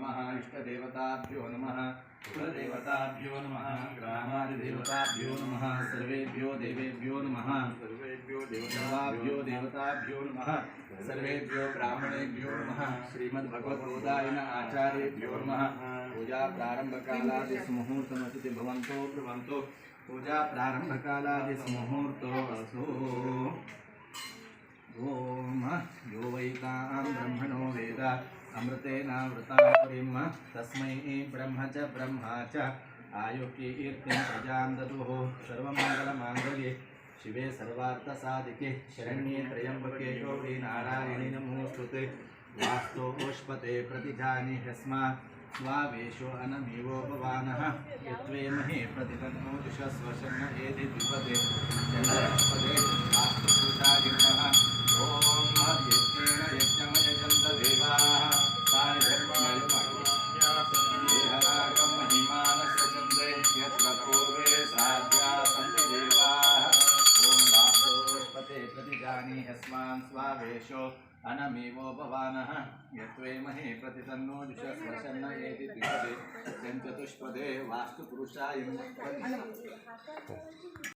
नमः इष्टदेवताभ्यो नमः कुलदेवताभ्यो नमः ग्रामादिदेवताभ्यो नमः सर्वेभ्यो देवेभ्यो नमः सर्वेभ्यो देवताभ्यो नमः सर्वेभ्यो ब्राह्मणेभ्यो नमः श्रीमद्भगवद्गोदायन आचार्येभ्यो नमः पूजा प्रारंभकालादिस मुहूर्तमतिथि भवन्तो ब्रुवन्तो पूजा प्रारंभकालादिस मुहूर्तो अस्तु ओम यो वैतां ब्रह्मणो वेद अमृतेनावृतां पुरीं तस्मै ब्रह्म च ब्रह्मा च आयुकीर्तिं प्रजां ददुः सर्वमङ्गलमाङ्गल्ये शिवे सर्वार्थसाधिके शरण्ये त्र्यम्बके गौरी नारायणि नमोऽस्तुते वास्तोष्पते प्रतिजानि ह्यस्मात् स्वावेशो अनमीवो भवानः यत्वे महे प्रतिपन्नो दिशस्वशन्न एति द्विपदे चन्द्रपदे वास्तुपूजागिरः ॐ यज्ञेन यज्ञमयजन्त देवाः तानि धर्ममयमहिमान्यासन्देहरागं महिमानसचन्द्रे यत्र पूर्वे साध्या सन्ति देवाः ॐ वास्तोष्पते प्रतिजानि ह्यस्मान् स्वावेशो अनमेवो भवानः यत्वे महे प्रतितन्नो दिशस्वशन्न एति द्विपदे चतुष्पदे वास्तुपुरुषाय